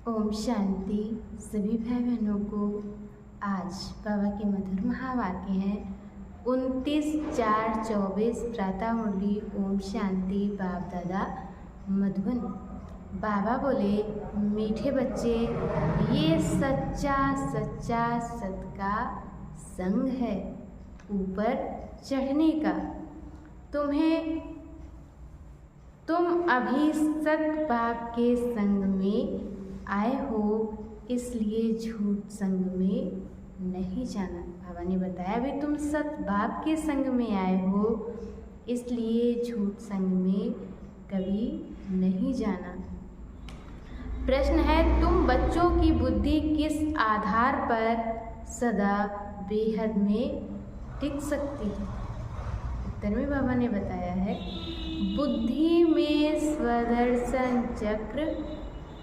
ओम शांति। सभी भाई बहनों को आज बाबा के मधुर महावाक्य हैं 29/4/24 प्रातः मुरली। ओम शांति। बाप दादा मधुबन। बाबा बोले, मीठे बच्चे, ये सच्चा सच्चा सत का संग है, ऊपर चढ़ने का। तुम अभी सत बाप के संग में आए हो, इसलिए झूठ संग में नहीं जाना। बाबा ने बताया अभी तुम सत बाप के संग में आए हो, इसलिए झूठ संग में कभी नहीं जाना। प्रश्न है, तुम बच्चों की बुद्धि किस आधार पर सदा बेहद में टिक सकती है? उत्तर में बाबा ने बताया है, बुद्धि में स्वदर्शन चक्र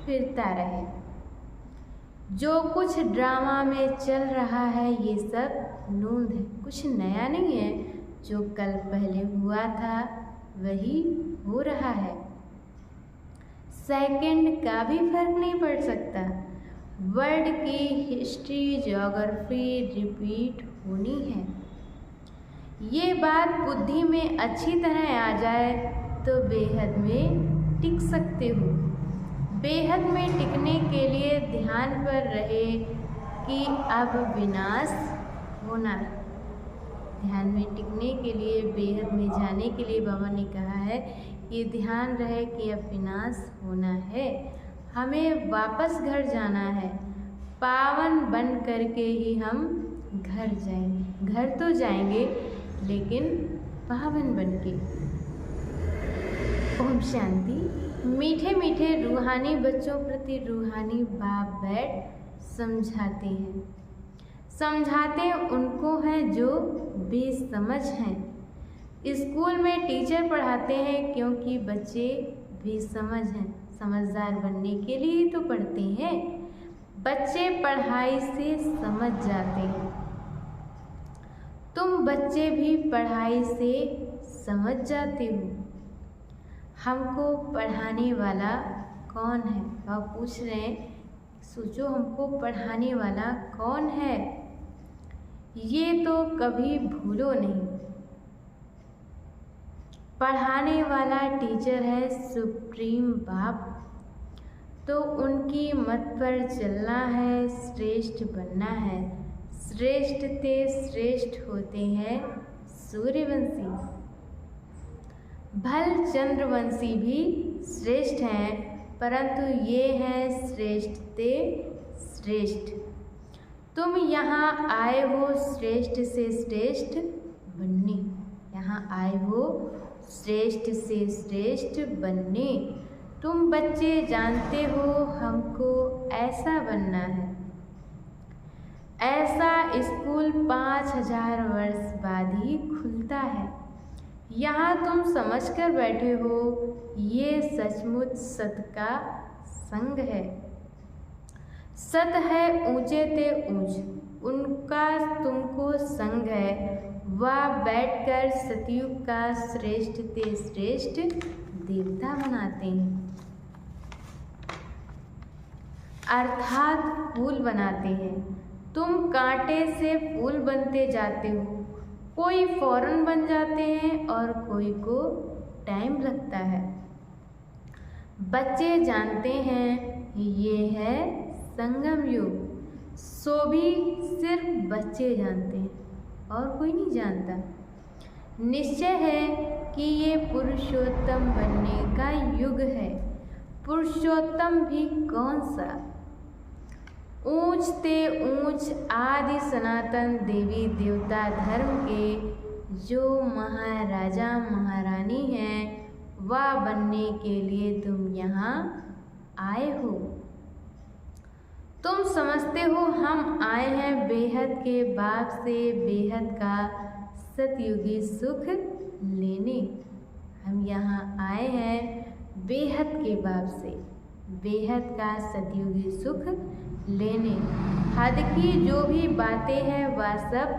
फिरता रहे। जो कुछ ड्रामा में चल रहा है ये सब नूंद है, कुछ नया नहीं है। जो कल पहले हुआ था वही हो रहा है। सेकंड का भी फर्क नहीं पड़ सकता। वर्ल्ड की हिस्ट्री ज्योग्राफी रिपीट होनी है। ये बात बुद्धि में अच्छी तरह आ जाए तो बेहद में टिक सकते हो। बेहद में टिकने के लिए ध्यान पर रहे कि अब विनाश होना है। ध्यान में टिकने के लिए, बेहद में जाने के लिए बाबा ने कहा है कि ध्यान रहे कि अब विनाश होना है, हमें वापस घर जाना है। पावन बन करके ही हम घर जाएंगे। घर तो जाएंगे लेकिन पावन बन के। ओम शांति। मीठे मीठे रूहानी बच्चों प्रति रूहानी बाप बैठ समझाते हैं। समझाते उनको हैं जो बेसमझ हैं। स्कूल में टीचर पढ़ाते हैं क्योंकि बच्चे बेसमझ हैं। समझदार बनने के लिए तो पढ़ते हैं। बच्चे पढ़ाई से समझ जाते हैं। तुम बच्चे भी पढ़ाई से समझ जाते हो। हमको पढ़ाने वाला कौन है? आप पूछ रहे हैं, सोचो हमको पढ़ाने वाला कौन है? ये तो कभी भूलो नहीं। पढ़ाने वाला टीचर है सुप्रीम बाप। तो उनकी मत पर चलना है, श्रेष्ठ बनना है। श्रेष्ठ ते श्रेष्ठ होते हैं सूर्यवंशी। भल चंद्रवंशी भी श्रेष्ठ हैं, परंतु ये हैं श्रेष्ठ ते श्रेष्ठ। तुम यहाँ आए हो श्रेष्ठ से श्रेष्ठ बनने। यहाँ आए हो श्रेष्ठ से श्रेष्ठ बनने। तुम बच्चे जानते हो हमको ऐसा बनना है। ऐसा स्कूल 5000 वर्ष बाद ही खुलता है। यहाँ तुम समझ कर बैठे हो, ये सचमुच सत का संग है। सत है ऊंचे ते ऊंच, उनका तुमको संग है। वह बैठकर सतयुग का श्रेष्ठ ते श्रेष्ठ देवता बनाते हैं, अर्थात फूल बनाते हैं। तुम कांटे से फूल बनते जाते हो। कोई फौरन बन जाते हैं और कोई को टाइम लगता है। बच्चे जानते हैं ये है संगम युग। सो भी सिर्फ बच्चे जानते हैं और कोई नहीं जानता। निश्चय है कि ये पुरुषोत्तम बनने का युग है। पुरुषोत्तम भी कौन सा? ऊंच ते ऊंच आदि सनातन देवी देवता धर्म के जो महाराजा महारानी हैं, वह बनने के लिए तुम यहाँ आए हो। तुम समझते हो हम आए हैं बेहद के बाप से बेहद का सतयुगी सुख लेने। हम यहाँ आए हैं बेहद के बाप से बेहद का सतयुगी सुख लेने। हद की जो भी बातें हैं वह सब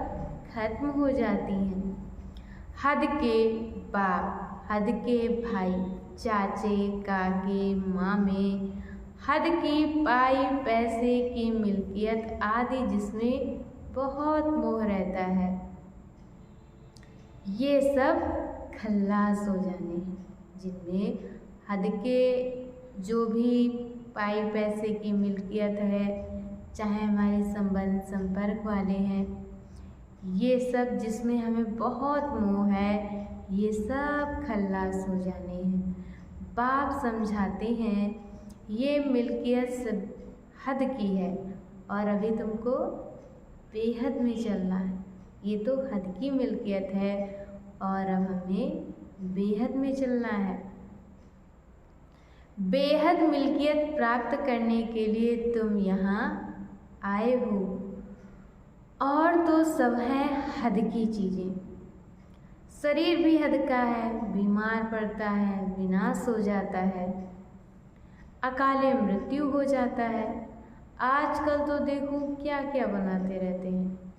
खत्म हो जाती हैं। हद के बाप, हद के भाई, चाचे, काके, मामे, हद की पाई पैसे की मिल्कियत आदि जिसमें बहुत मोह रहता है, ये सब खल्लास हो जाने हैं। जिनमें हद के जो भी पाई पैसे की मिल्कियत है, चाहे हमारे संबंध संपर्क वाले हैं, ये सब जिसमें हमें बहुत मोह है, ये सब खल्लास हो जाने हैं। बाप समझाते हैं ये मिल्कियत सब हद की है और अभी तुमको बेहद में चलना है। ये तो हद की मिल्कियत है और अब हमें बेहद में चलना है। बेहद मिल्कियत प्राप्त करने के लिए तुम यहाँ आए हो और तो सब है हद की चीज़ें। शरीर भी हद का है, बीमार पड़ता है, विनाश हो जाता है, अकाले मृत्यु हो जाता है। आजकल तो देखो क्या क्या बनाते रहते हैं।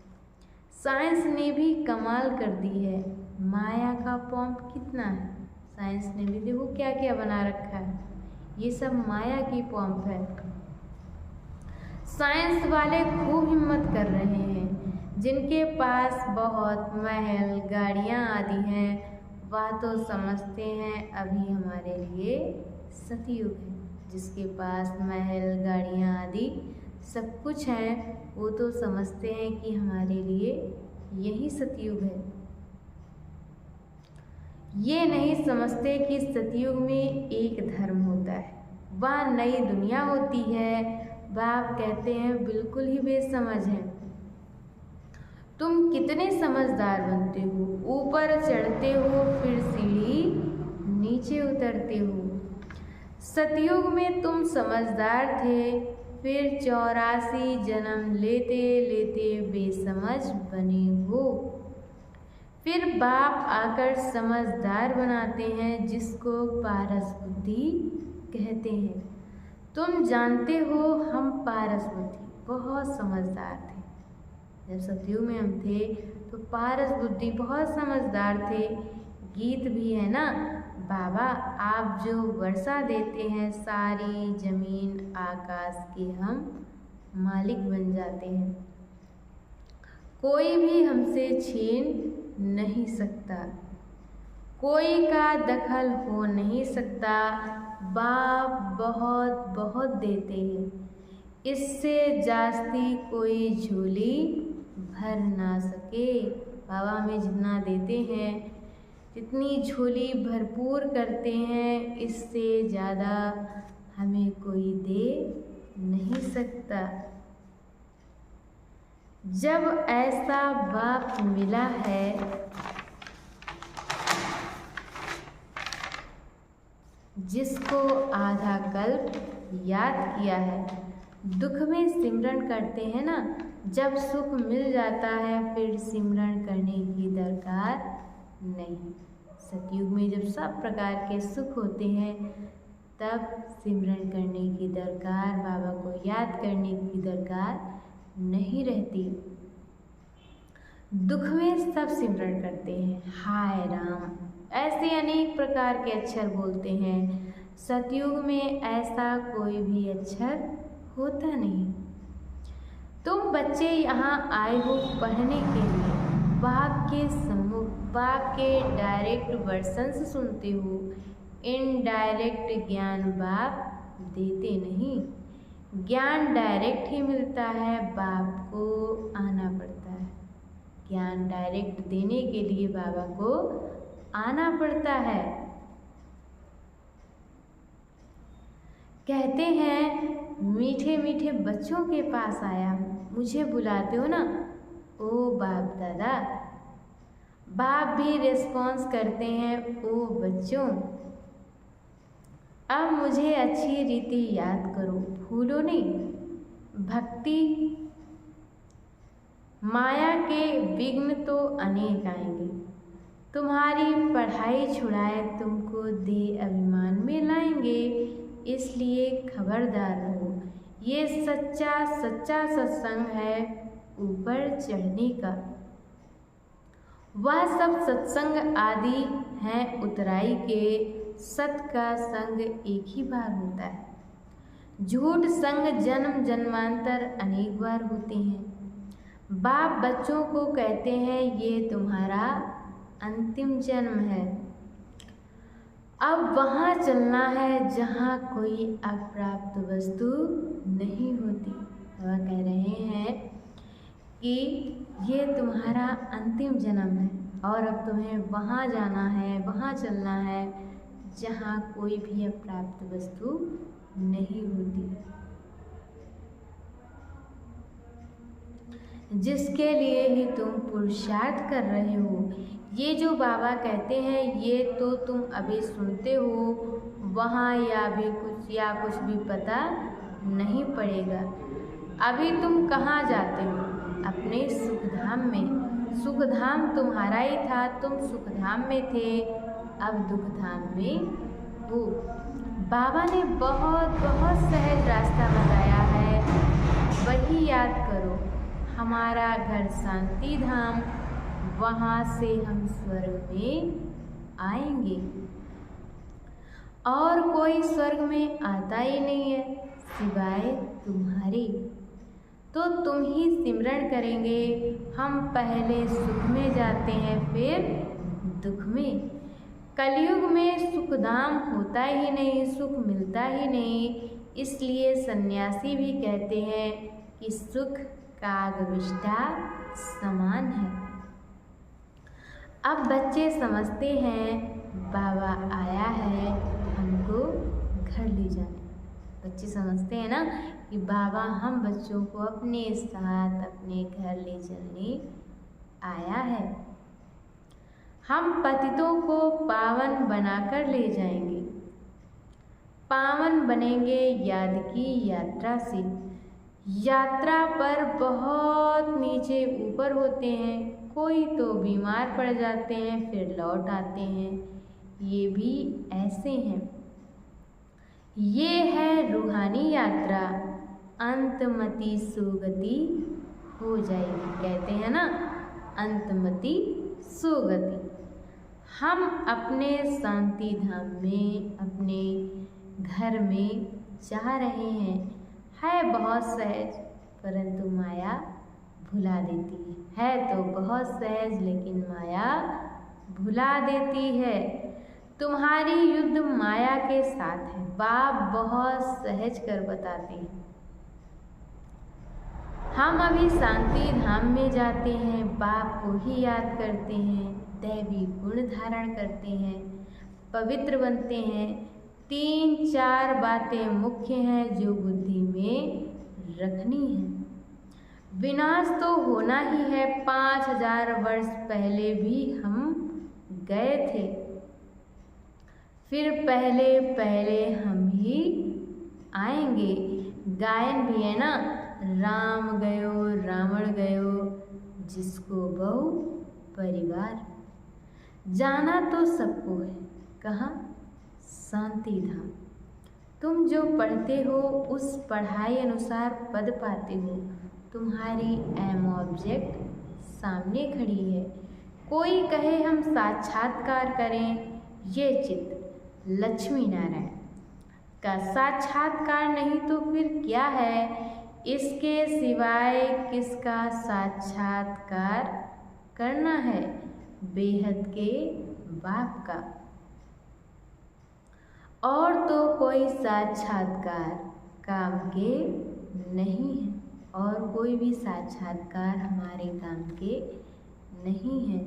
साइंस ने भी कमाल कर दी है। माया का पंप कितना है, साइंस ने भी देखो क्या क्या बना रखा है। ये सब माया की पंप है। साइंस वाले खूब हिम्मत कर रहे हैं। जिनके पास बहुत महल गाड़ियाँ आदि हैं, वह तो समझते हैं अभी हमारे लिए सतयुग है। जिसके पास महल गाड़ियाँ आदि सब कुछ है, वो तो समझते हैं कि हमारे लिए यही सतयुग है। ये नहीं समझते कि सतयुग में एक धर्म होता है, वह नई दुनिया होती है। बाप कहते हैं बिल्कुल ही बेसमझ हैं। तुम कितने समझदार बनते हो, ऊपर चढ़ते हो फिर सीढ़ी नीचे उतरते हो। सतयुग में तुम समझदार थे, फिर 84 जन्म लेते लेते बेसमझ बने हो। फिर बाप आकर समझदार बनाते हैं, जिसको पारस बुद्धि कहते हैं। तुम जानते हो हम पारस बुद्धि बहुत समझदार थे। जब सतयुग में हम थे तो पारस बुद्धि बहुत समझदार थे। गीत भी है ना, बाबा आप जो वर्षा देते हैं, सारी जमीन आकाश के हम मालिक बन जाते हैं। कोई भी हमसे छीन नहीं सकता, कोई का दखल हो नहीं सकता। बाप बहुत बहुत देते हैं, इससे जास्ती कोई झोली भर ना सके। बाबा हमें जितना देते हैं, जितनी झोली भरपूर करते हैं, इससे ज़्यादा हमें कोई दे नहीं सकता। जब ऐसा बाप मिला है जिसको आधा कल्प याद किया है, दुख में सिमरन करते हैं ना, जब सुख मिल जाता है फिर सिमरन करने की दरकार नहीं। सतयुग में जब सब प्रकार के सुख होते हैं, तब सिमरन करने की दरकार, बाबा को याद करने की दरकार नहीं रहती। दुख में सब सिमरन करते हैं, हाय राम ऐसे अनेक प्रकार के अक्षर बोलते हैं। सतयुग में ऐसा कोई भी अक्षर होता नहीं। तुम बच्चे यहाँ आए हो पढ़ने के लिए, बाप के सम्मुख बाप के डायरेक्ट वर्शंस सुनते हो। इनडायरेक्ट ज्ञान बाप देते नहीं, ज्ञान डायरेक्ट ही मिलता है, बाप को आना पड़ता है। ज्ञान डायरेक्ट देने के लिए बाबा को आना पड़ता है। कहते हैं मीठे मीठे बच्चों के पास आया हूँ, मुझे बुलाते हो ना। ओ बाप दादा, बाप भी रिस्पॉन्स करते हैं, ओ बच्चों अब मुझे अच्छी रीति याद करो, भूलो नहीं। भक्ति माया के विघ्न तो अनेक आएंगे, तुम्हारी पढ़ाई छुड़ाए तुमको दे अभिमान में लाएंगे। इसलिए खबरदार रहो, ये सच्चा सच्चा सत्संग है ऊपर चढ़ने का। वह सब सत्संग आदि हैं उतराई के, सत का संग एक ही बार होता है। झूठ संग जन्म जन्मांतर अनेक बार होते हैं। बाप बच्चों को कहते हैं ये तुम्हारा अंतिम जन्म है, अब वहाँ चलना है जहाँ कोई अप्राप्त वस्तु नहीं होती। बाबा कह रहे हैं कि ये तुम्हारा अंतिम जन्म है और अब तुम्हें वहाँ जाना है, वहाँ चलना है जहाँ कोई भी अप्राप्त वस्तु नहीं होती, जिसके लिए ही तुम पुरुषार्थ कर रहे हो। ये जो बाबा कहते हैं ये तो तुम अभी सुनते हो, वहाँ कुछ भी पता नहीं पड़ेगा। अभी तुम कहाँ जाते हो? अपने सुखधाम में। सुखधाम तुम्हारा ही था, तुम सुखधाम में थे, अब दुखधाम में हो। बाबा ने बहुत बहुत सहज रास्ता बताया है, वही याद करो। हमारा घर शांति धाम, वहाँ से हम स्वर्ग में आएंगे और कोई स्वर्ग में आता ही नहीं है सिवाय तुम्हारे। तो तुम ही सिमरण करेंगे। हम पहले सुख में जाते हैं फिर दुख में। कलयुग में सुखधाम होता ही नहीं, सुख मिलता ही नहीं। इसलिए सन्यासी भी कहते हैं कि सुख कागविष्ठा समान है। अब बच्चे समझते हैं बाबा आया है हमको घर ले जाने। बच्चे समझते हैं ना कि बाबा हम बच्चों को अपने साथ अपने घर ले चलने आया है। हम पतितों को पावन बनाकर ले जाएंगे। पावन बनेंगे याद की यात्रा से। यात्रा पर बहुत नीचे ऊपर होते हैं, कोई तो बीमार पड़ जाते हैं फिर लौट आते हैं, ये भी ऐसे हैं। ये है रूहानी यात्रा, अंतमति सुगति हो जाएगी। कहते हैं ना अंतमति सुगति। हम अपने शांति धाम में अपने घर में जा रहे हैं। है बहुत सहज परंतु माया भुला देती है तो बहुत सहज लेकिन माया भुला देती है। तुम्हारी युद्ध माया के साथ है। बाप बहुत सहज कर बताते हैं। हम अभी शांति धाम में जाते हैं, बाप को ही याद करते हैं, दैवी गुण धारण करते हैं, पवित्र बनते हैं। 3-4 बातें मुख्य हैं जो बुद्धि में रखनी है। विनाश तो होना ही है। 5000 वर्ष पहले भी हम गए थे, फिर पहले हम ही आएंगे। गायन भी है ना, राम गयो रावण गयो, जिसको बहु परिवार। जाना तो सबको है, कहाँ? शांति धाम। तुम जो पढ़ते हो उस पढ़ाई अनुसार पद पाते हो। तुम्हारी एम ऑब्जेक्ट सामने खड़ी है। कोई कहे हम साक्षात्कार करें, ये चित्त लक्ष्मी नारायण का साक्षात्कार नहीं तो फिर क्या है? इसके सिवाय किसका साक्षात्कार करना है? बेहद के बाप का। और तो कोई साक्षात्कार काम के नहीं है, और कोई भी साक्षात्कार हमारे काम के नहीं है।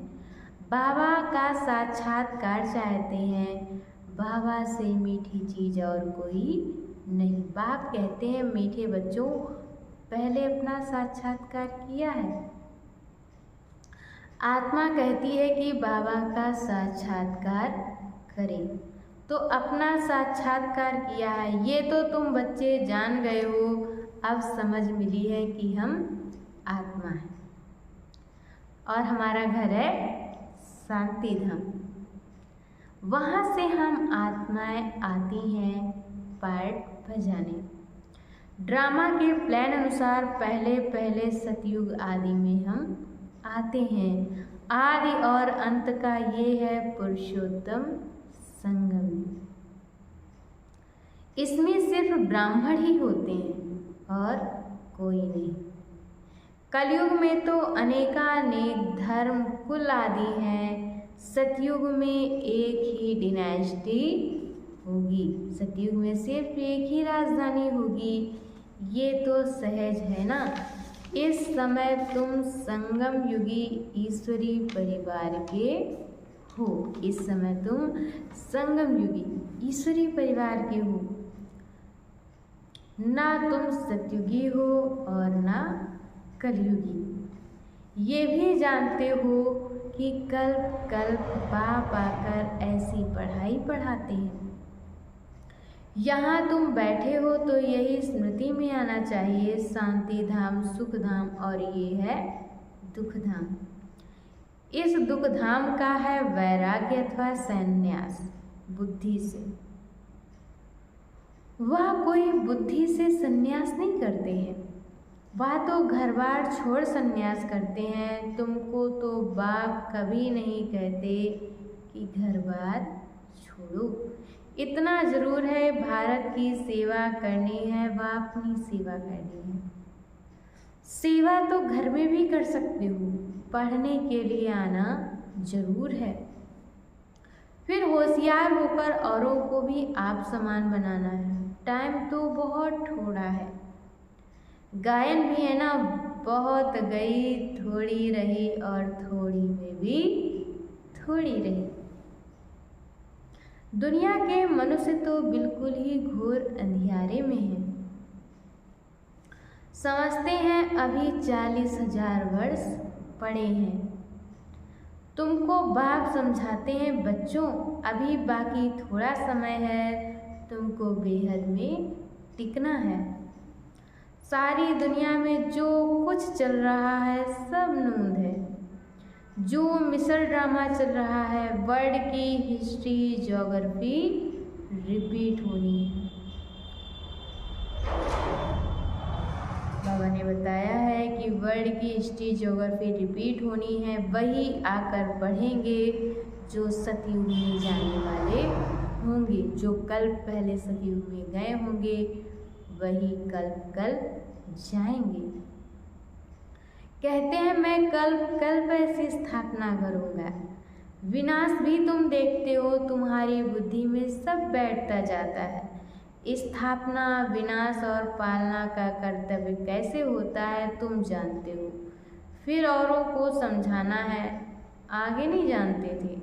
बाबा का साक्षात्कार चाहते हैं, बाबा से मीठी चीज़ और कोई नहीं। बाप कहते हैं मीठे बच्चों, पहले अपना साक्षात्कार किया है। आत्मा कहती है कि बाबा का साक्षात्कार करें, तो अपना साक्षात्कार किया है। ये तो तुम बच्चे जान गए हो, अब समझ मिली है कि हम आत्मा हैं और हमारा घर है शांति धाम। वहाँ से हम आत्माएं आती हैं पार्ट बजाने। ड्रामा के प्लान अनुसार पहले सतयुग आदि में हम आते हैं। आदि और अंत का ये है पुरुषोत्तम संगम। इसमें सिर्फ ब्राह्मण ही होते हैं और कोई नहीं। कलयुग में तो अनेकानेक धर्म कुल आदि हैं। सतयुग में एक ही डिनेस्टी होगी। सतयुग में सिर्फ एक ही राजधानी होगी। ये तो सहज है ना। इस समय तुम संगम युगी ईश्वरी परिवार के हो। इस समय तुम संगम युगी ईश्वरी परिवार के हो। ना तुम सतयुगी हो और ना कलयुगी। ये भी जानते हो कि कल्प कल्प बाप आकर ऐसी पढ़ाई पढ़ाते हैं। यहाँ तुम बैठे हो तो यही स्मृति में आना चाहिए, शांति धाम, सुख धाम और ये है दुख धाम। इस दुख धाम का है वैराग्य अथवा संन्यास बुद्धि से। वह कोई बुद्धि से संन्यास नहीं करते हैं, वह तो घर बार छोड़ संन्यास करते हैं। तुमको तो बाप कभी नहीं कहते कि घर बार छोड़ो। इतना जरूर है, भारत की सेवा करनी है व अपनी सेवा करनी है। सेवा तो घर में भी कर सकते हो, पढ़ने के लिए आना जरूर है। फिर होशियार होकर औरों को भी आप समान बनाना है। टाइम तो बहुत थोड़ा है। गायन भी है ना, बहुत गई थोड़ी रही और थोड़ी में भी थोड़ी रही। दुनिया के मनुष्य तो बिल्कुल ही घोर अंधियारे में हैं। समझते हैं अभी 40,000 वर्ष पड़े हैं। तुमको बाप समझाते हैं बच्चों अभी बाकी थोड़ा समय है, तुमको बेहद में टिकना है। सारी दुनिया में जो कुछ चल रहा है सब नूंद है। जो मिसल ड्रामा चल रहा है, वर्ल्ड की हिस्ट्री ज्योग्राफी रिपीट होनी है। बाबा ने बताया है कि वर्ल्ड की हिस्ट्री ज्योग्राफी रिपीट होनी है। वही आकर पढ़ेंगे जो सतयुग में जाने वाले होंगे। जो कल्प पहले सतयुग में गए होंगे वही कल्प जाएंगे। कहते हैं मैं कल्प ऐसी स्थापना करूँगा। विनाश भी तुम देखते हो, तुम्हारी बुद्धि में सब बैठता जाता है। स्थापना, विनाश और पालना का कर्तव्य कैसे होता है तुम जानते हो, फिर औरों को समझाना है। आगे नहीं जानते थे।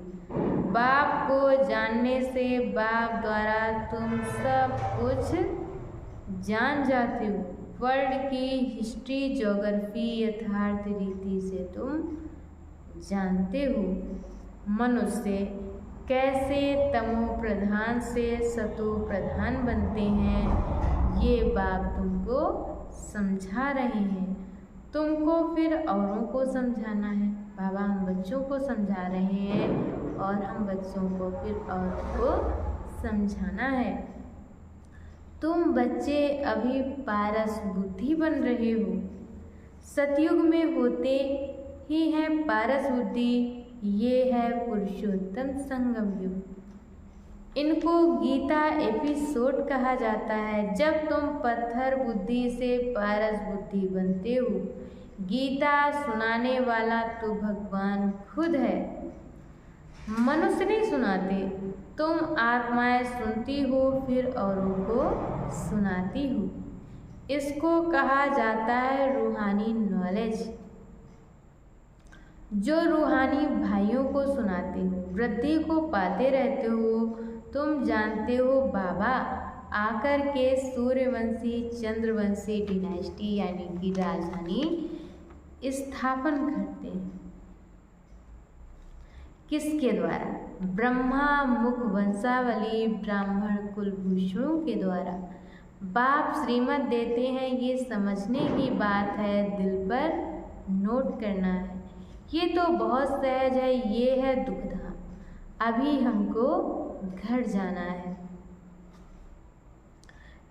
बाप को जानने से बाप द्वारा तुम सब कुछ जान जाते हो। वर्ल्ड की हिस्ट्री ज्योग्राफी यथार्थ रीति से तुम जानते हो। मनुष्य कैसे तमो प्रधान से सतो प्रधान बनते हैं, ये बाप तुमको समझा रहे हैं। तुमको फिर औरों को समझाना है। बाबा हम बच्चों को समझा रहे हैं और हम बच्चों को फिर औरों को समझाना है। तुम बच्चे अभी पारस बुद्धि बन रहे हो। सतयुग में होते ही है पारस बुद्धि। ये है पुरुषोत्तम संगम युग। इनको गीता एपिसोड कहा जाता है। जब तुम पत्थर बुद्धि से पारस बुद्धि बनते हो। गीता सुनाने वाला तो भगवान खुद है, मनुष्य नहीं सुनाते। तुम आत्माएं सुनती हो फिर औरों को सुनाती हो। इसको कहा जाता है रूहानी नॉलेज, जो रूहानी भाइयों को सुनाते हो, वृद्धि को पाते रहते हो। तुम जानते हो बाबा आकर के सूर्यवंशी चंद्रवंशी डिनेस्टी यानी कि राजधानी स्थापन करते हैं। किसके द्वारा? ब्रह्मा मुख वंशावली ब्राह्मण कुलभूषणों के द्वारा। बाप श्रीमत देते हैं, ये समझने की बात है, दिल पर नोट करना है। ये तो बहुत सहज है। ये है दुखधाम। अभी हमको घर जाना है।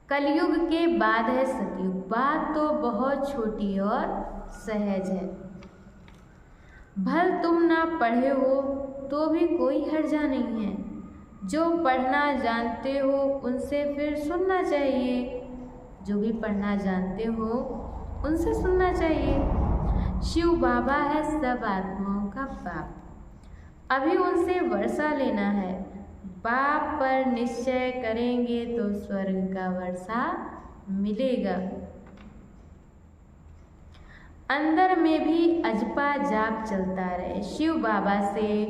कलयुग के बाद है सतयुग। बात तो बहुत छोटी और सहज है। भल तुम ना पढ़े हो तो भी कोई हर्जा नहीं है। जो पढ़ना जानते हो उनसे फिर सुनना चाहिए। जो भी पढ़ना जानते हो उनसे सुनना चाहिए। शिव बाबा है सब आत्माओं का बाप। अभी उनसे वर्षा लेना है। बाप पर निश्चय करेंगे तो स्वर्ग का वर्षा मिलेगा। अंदर में भी अजपा जाप चलता रहे। शिव बाबा से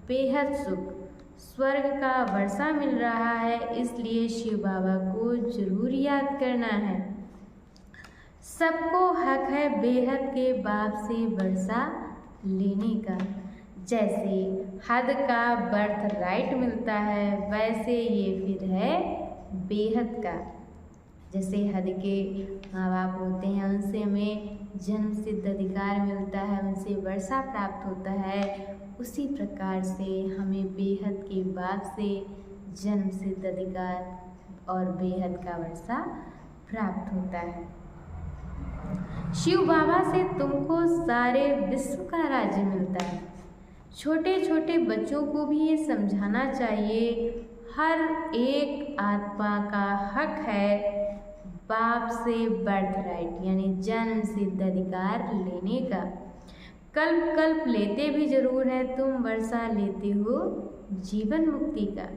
बेहद सुख स्वर्ग का वर्षा मिल रहा है, इसलिए शिव बाबा को जरूर याद करना है। सबको हक है बेहद के बाप से वर्षा लेने का। जैसे हद का बर्थ राइट मिलता है, वैसे ये फिर है बेहद का। जैसे हद के माँ बाप होते हैं, उनसे हमें जन्म सिद्ध अधिकार मिलता है, उनसे वर्षा प्राप्त होता है, उसी प्रकार से हमें बेहद के बाप से जन्म सिद्ध अधिकार और बेहद का वर्षा प्राप्त होता है। शिव बाबा से तुमको सारे विश्व का राज्य मिलता है। छोटे छोटे बच्चों को भी ये समझाना चाहिए, हर एक आत्मा का हक है बाप से बर्थ राइट यानी जन्म सिद्ध अधिकार लेने का। कल्प कल्प लेते भी जरूर है, तुम वर्षा लेते हो जीवन मुक्ति का।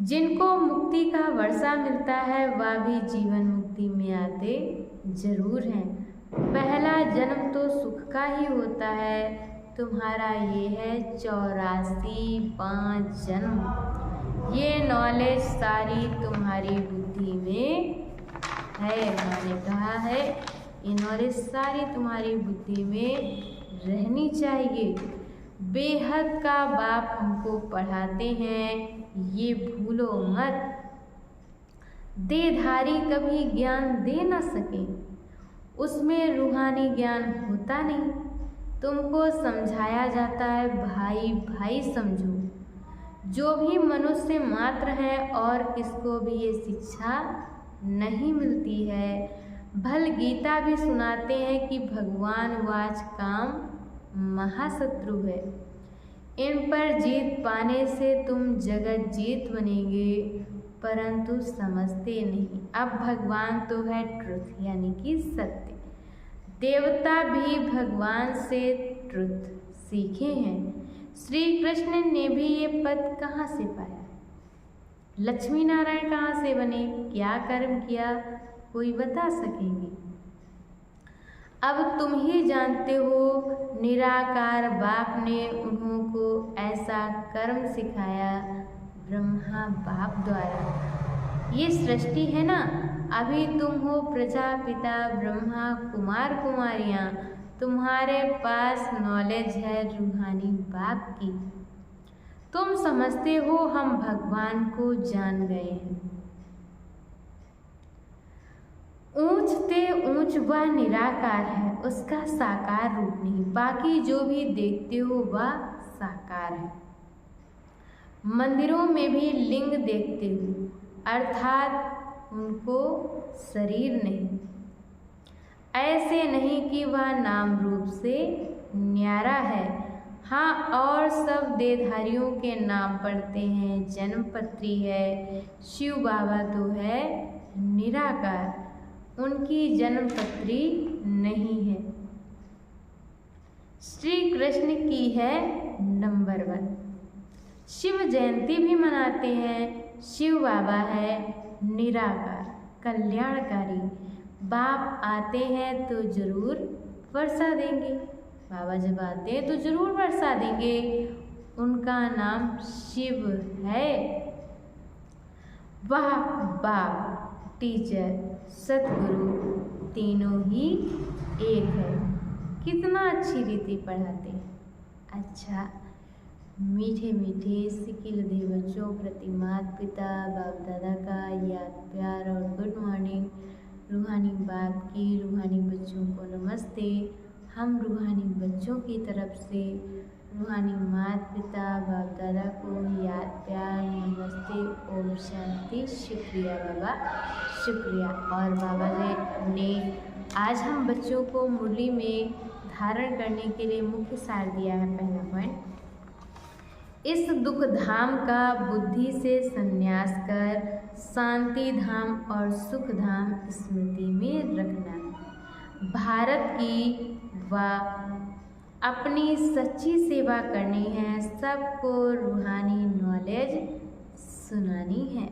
जिनको मुक्ति का वर्षा मिलता है वह भी जीवन मुक्ति में आते जरूर हैं। पहला जन्म तो सुख का ही होता है। तुम्हारा ये है 84 जन्म। ये नॉलेज सारी तुम्हारी बुद्धि में है। मैंने कहा है ये नॉलेज सारी तुम्हारी बुद्धि में रहनी चाहिए। बेहद का बाप हमको पढ़ाते हैं, ये भूलो मत। देहधारी कभी ज्ञान दे न सके, उसमें रूहानी ज्ञान होता नहीं। तुमको समझाया जाता है भाई भाई समझो। जो भी मनुष्य मात्र है और किसको भी ये शिक्षा नहीं मिलती है। भल गीता भी सुनाते हैं कि भगवान वाच काम महाशत्रु है। इन पर जीत पाने से तुम जगत जीत बनेंगे, परंतु समझते नहीं। अब भगवान तो है ट्रुथ यानी कि सत्य। देवता भी भगवान से ट्रुथ सीखे हैं। श्री कृष्ण ने भी ये पद कहाँ से पाया? लक्ष्मी नारायण कहाँ से बने? क्या कर्म किया? कोई बता सकेंगे? अब तुम ही जानते हो, निराकार बाप ने उन्हों को ऐसा कर्म सिखाया ब्रह्मा बाप द्वारा। ये सृष्टि है ना, अभी तुम हो प्रजापिता ब्रह्मा कुमार कुमारियाँ। तुम्हारे पास नॉलेज है रूहानी बाप की। तुम समझते हो हम भगवान को जान गए हैं। ऊंच ते ऊंच वह निराकार है, उसका साकार रूप नहीं। बाकी जो भी देखते हो वह साकार है। मंदिरों में भी लिंग देखते हो, अर्थात उनको शरीर नहीं। ऐसे नहीं कि वह नाम रूप से न्यारा है। हाँ, और सब देहधारियों के नाम पढ़ते हैं, जन्मपत्री है। शिव बाबा तो है निराकार, उनकी जन्मपत्री नहीं है। श्री कृष्ण की है नंबर 1। शिव जयंती भी मनाते हैं। शिव बाबा है निराकार, कल्याणकारी। बाप आते हैं तो जरूर वर्षा देंगे। बाबा जब आते हैं तो जरूर वर्षा देंगे। उनका नाम शिव है। वह बाप, टीचर, सतगुरु तीनों ही एक है। कितना अच्छी रीति पढ़ाते हैं। अच्छा, मीठे मीठे सिकिल दे बच्चों प्रति माता पिता बाप दादा का याद प्यार और गुड मॉर्निंग। रूहानी बाप की रूहानी बच्चों को नमस्ते। हम रूहानी बच्चों की तरफ से रूहानी माता पिता बाप दादा को याद प्यार नमस्ते, ओम शांति। शुक्रिया बाबा, शुक्रिया। और बाबा ने आज हम बच्चों को मुरली में धारण करने के लिए मुख्य सार दिया है। पहला पॉइंट, इस दुख धाम का बुद्धि से संन्यास कर शांति धाम और सुख धाम स्मृति में रखना है। भारत की व अपनी सच्ची सेवा करनी है, सबको रूहानी नॉलेज सुनानी है।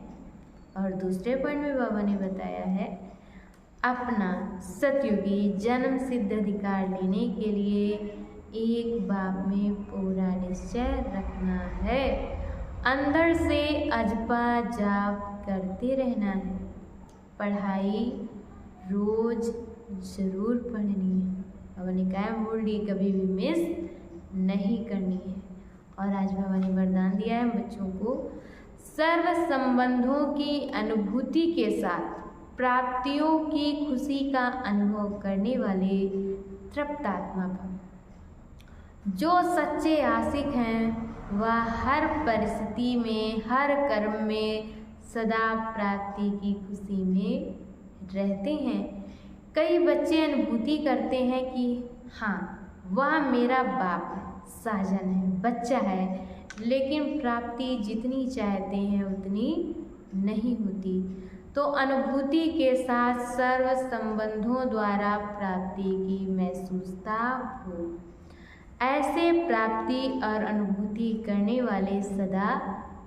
और दूसरे पॉइंट में बाबा ने बताया है, अपना सतयुगी जन्म सिद्ध अधिकार लेने के लिए एक बाप में पूरा निश्चय रखना है। अंदर से अजपा जाप करते रहना है। पढ़ाई रोज जरूर पढ़नी है। बाबा ने कहा मुरली कभी भी मिस नहीं करनी है। और आज बाबा ने वरदान दिया है बच्चों को, सर्व संबंधों की अनुभूति के साथ प्राप्तियों की खुशी का अनुभव करने वाले तृप्तात्मा भव। जो सच्चे आशिक हैं वह हर परिस्थिति में, हर कर्म में सदा प्राप्ति की खुशी में रहते हैं। कई बच्चे अनुभूति करते हैं कि हाँ वह मेरा बाप है, साजन है, बच्चा है, लेकिन प्राप्ति जितनी चाहते हैं उतनी नहीं होती। तो अनुभूति के साथ सर्व संबंधों द्वारा प्राप्ति की महसूसता हो। ऐसे प्राप्ति और अनुभूति करने वाले सदा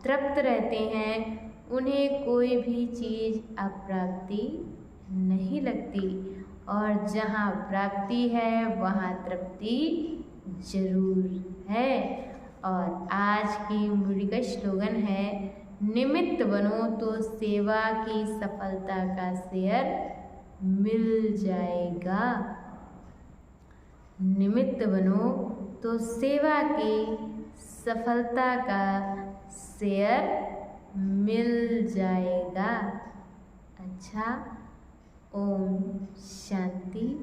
तृप्त रहते हैं। उन्हें कोई भी चीज़ अप्राप्ति नहीं लगती। और जहाँ प्राप्ति है वहाँ तृप्ति जरूर है। और आज की मुरली का स्लोगन है, निमित्त बनो तो सेवा की सफलता का शेयर मिल जाएगा। निमित्त बनो तो सेवा की सफलता का शेयर मिल जाएगा। अच्छा, ओम शांति।